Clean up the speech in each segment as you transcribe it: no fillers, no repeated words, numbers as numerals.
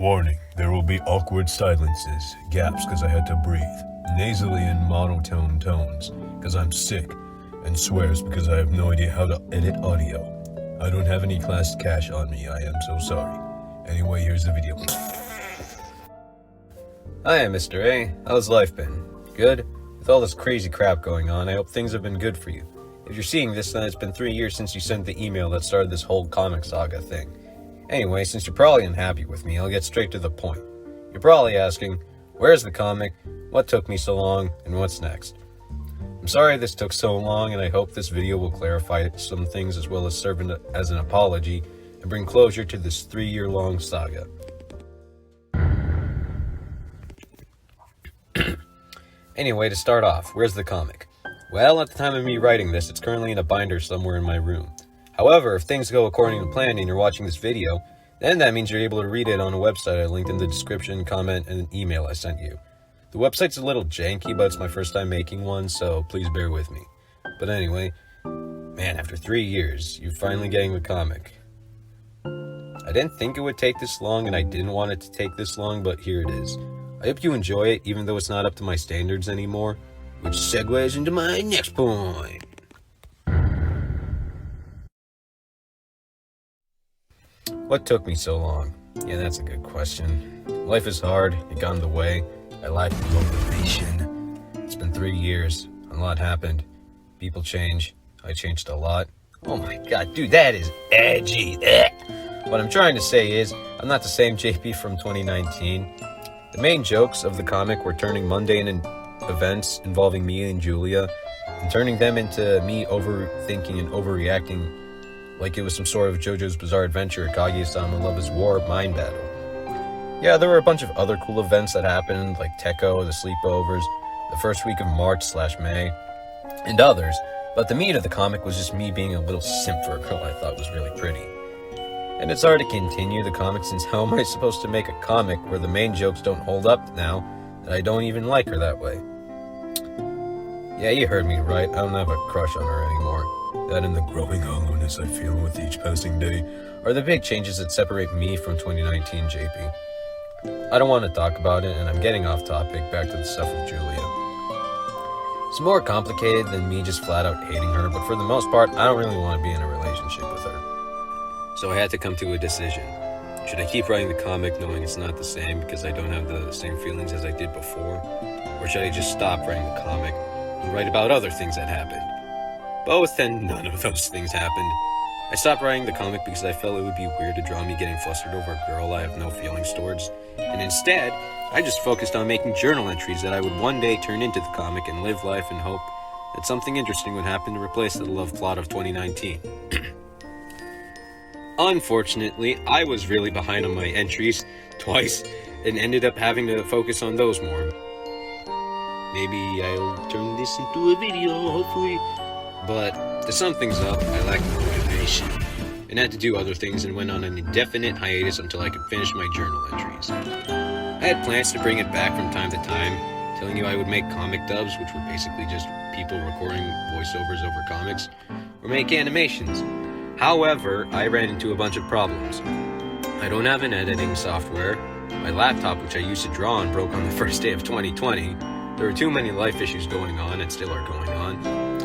Warning, there will be awkward silences, gaps because I had to breathe, nasally and monotone tones because I'm sick, and swears because I have no idea how to edit audio. I don't have any class cash on me, I am so sorry. Anyway, here's the video. Hi, Mr. A. How's life been? Good? With all this crazy crap going on, I hope things have been good for you. If you're seeing this, then it's been 3 years since you sent the email that started this whole comic saga thing. Anyway, since you're probably unhappy with me, I'll get straight to the point. You're probably asking, where's the comic, what took me so long, and what's next? I'm sorry this took so long, and I hope this video will clarify some things as well as serve as an apology and bring closure to this 3-year-long saga. Anyway, to start off, where's the comic? Well, at the time of me writing this, it's currently in a binder somewhere in my room. However, if things go according to plan and you're watching this video, then that means you're able to read it on a website I linked in the description, comment, and an email I sent you. The website's a little janky, but it's my first time making one, so please bear with me. But anyway, man, after 3 years, you're finally getting the comic. I didn't think it would take this long, and I didn't want it to take this long, but here it is. I hope you enjoy it, even though it's not up to my standards anymore, which segues into my next point. What took me so long? Yeah, that's a good question. Life is hard, it got in the way, I lack motivation. It's been 3 years, a lot happened. People change, I changed a lot. Oh my god, dude, that is edgy. What I'm trying to say is, I'm not the same JP from 2019. The main jokes of the comic were turning mundane events involving me and Julia, and turning them into me overthinking and overreacting like it was some sort of JoJo's Bizarre Adventure or Kaguya-sama Love is War mind battle. Yeah, there were a bunch of other cool events that happened, like Tekko, the sleepovers, the first week of March/May, and others, but the meat of the comic was just me being a little simp for a girl I thought was really pretty. And it's hard to continue the comic since how am I supposed to make a comic where the main jokes don't hold up now that I don't even like her that way? Yeah, you heard me right, I don't have a crush on her anymore. That and the growing hollowness I feel with each passing day are the big changes that separate me from 2019 JP. I don't want to talk about it, and I'm getting off topic, back to the stuff with Julia. It's more complicated than me just flat out hating her, but for the most part, I don't really want to be in a relationship with her. So I had to come to a decision. Should I keep writing the comic knowing it's not the same because I don't have the same feelings as I did before? Or should I just stop writing the comic and write about other things that happened? Both, and none of those things happened. I stopped writing the comic because I felt it would be weird to draw me getting flustered over a girl I have no feelings towards, and instead, I just focused on making journal entries that I would one day turn into the comic and live life and hope that something interesting would happen to replace the love plot of 2019. Unfortunately, I was really behind on my entries twice and ended up having to focus on those more. Maybe I'll turn this into a video, hopefully. But to sum things up, I lacked motivation and had to do other things and went on an indefinite hiatus until I could finish my journal entries. I had plans to bring it back from time to time, telling you I would make comic dubs, which were basically just people recording voiceovers over comics, or make animations. However, I ran into a bunch of problems. I don't have an editing software. My laptop, which I used to draw on, broke on the first day of 2020. There were too many life issues going on and still are going on.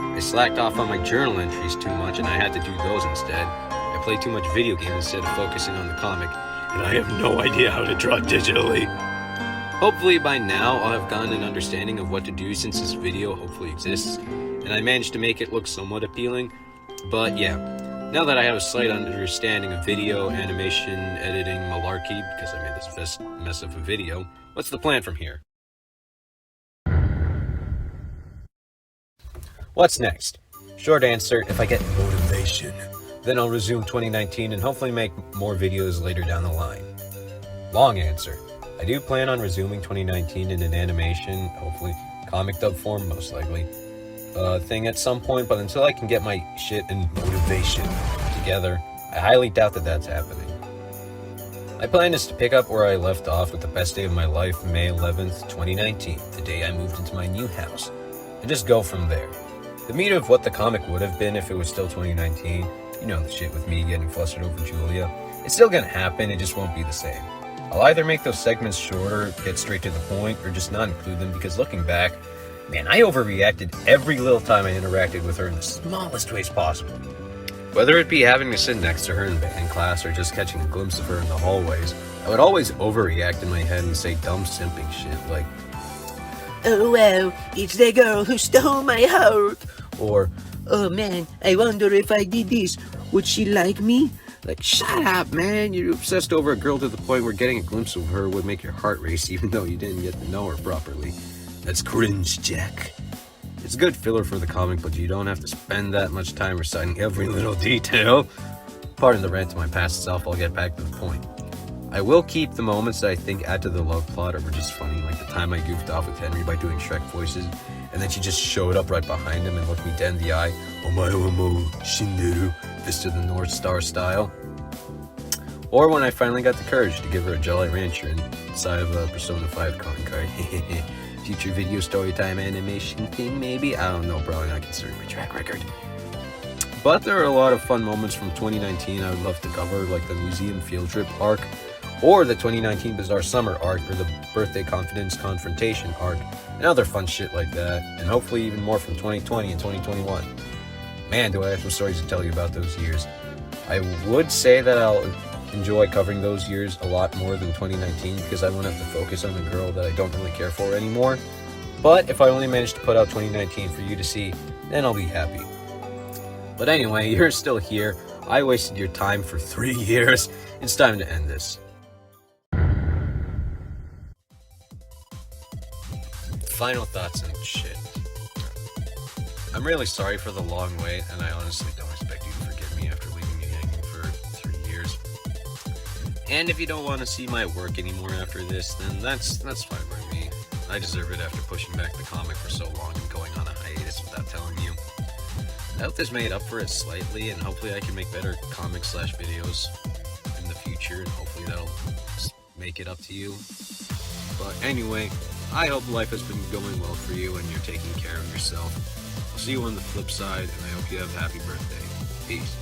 I slacked off on my journal entries too much and I had to do those instead. I played too much video games instead of focusing on the comic, and I have no idea how to draw digitally. Hopefully by now I'll have gotten an understanding of what to do since this video hopefully exists, and I managed to make it look somewhat appealing. But yeah, now that I have a slight understanding of video, animation, editing, malarkey, because I made this mess of a video, what's the plan from here? What's next? Short answer, if I get motivation, then I'll resume 2019 and hopefully make more videos later down the line. Long answer, I do plan on resuming 2019 in an animation, hopefully comic dub form, most likely, thing at some point, but until I can get my shit and motivation together, I highly doubt that that's happening. My plan is to pick up where I left off with the best day of my life, May 11th, 2019, the day I moved into my new house, and just go from there. The meat of what the comic would have been if it was still 2019, you know, the shit with me getting flustered over Julia, it's still gonna happen, it just won't be the same. I'll either make those segments shorter, get straight to the point, or just not include them because looking back, man, I overreacted every little time I interacted with her in the smallest ways possible. Whether it be having to sit next to her in band class or just catching a glimpse of her in the hallways, I would always overreact in my head and say dumb simping shit like, "Oh wow, it's the girl who stole my heart." or, "Oh man, I wonder if I did this, would she like me?" like, shut up, man, you're obsessed over a girl to the point where getting a glimpse of her would make your heart race even though you didn't get to know her properly. That's cringe, Jack. It's a good filler for the comic, but you don't have to spend that much time reciting every little detail. Pardon the rant to my past self, I'll get back to the point. I will keep the moments that I think add to the love plot or were just funny, like the time I goofed off with Henry by doing Shrek voices, and then she just showed up right behind him and looked me dead in the eye. Omae wa mou shinderu, Fist of the North Star style. Or when I finally got the courage to give her a Jolly Rancher inside of a Persona 5 calling card. Future video story time animation thing, maybe? I don't know, probably not considering my track record. But there are a lot of fun moments from 2019 I would love to cover, like the museum field trip arc, or the 2019 Bizarre Summer arc, or the Birthday Confidence Confrontation arc, and other fun shit like that, and hopefully even more from 2020 and 2021. Man, do I have some stories to tell you about those years. I would say that I'll enjoy covering those years a lot more than 2019 because I won't have to focus on the girl that I don't really care for anymore. But if I only manage to put out 2019 for you to see, then I'll be happy. But anyway, you're still here. I wasted your time for 3 years. It's time to end this. Final thoughts and shit. I'm really sorry for the long wait, and I honestly don't expect you to forgive me after leaving me hanging for 3 years. And if you don't want to see my work anymore after this, then that's fine by me. I deserve it after pushing back the comic for so long and going on a hiatus without telling you. I hope this made up for it slightly, and hopefully I can make better comic/videos in the future, and hopefully that'll make it up to you. But anyway, I hope life has been going well for you and you're taking care of yourself. I'll see you on the flip side, and I hope you have a happy birthday. Peace.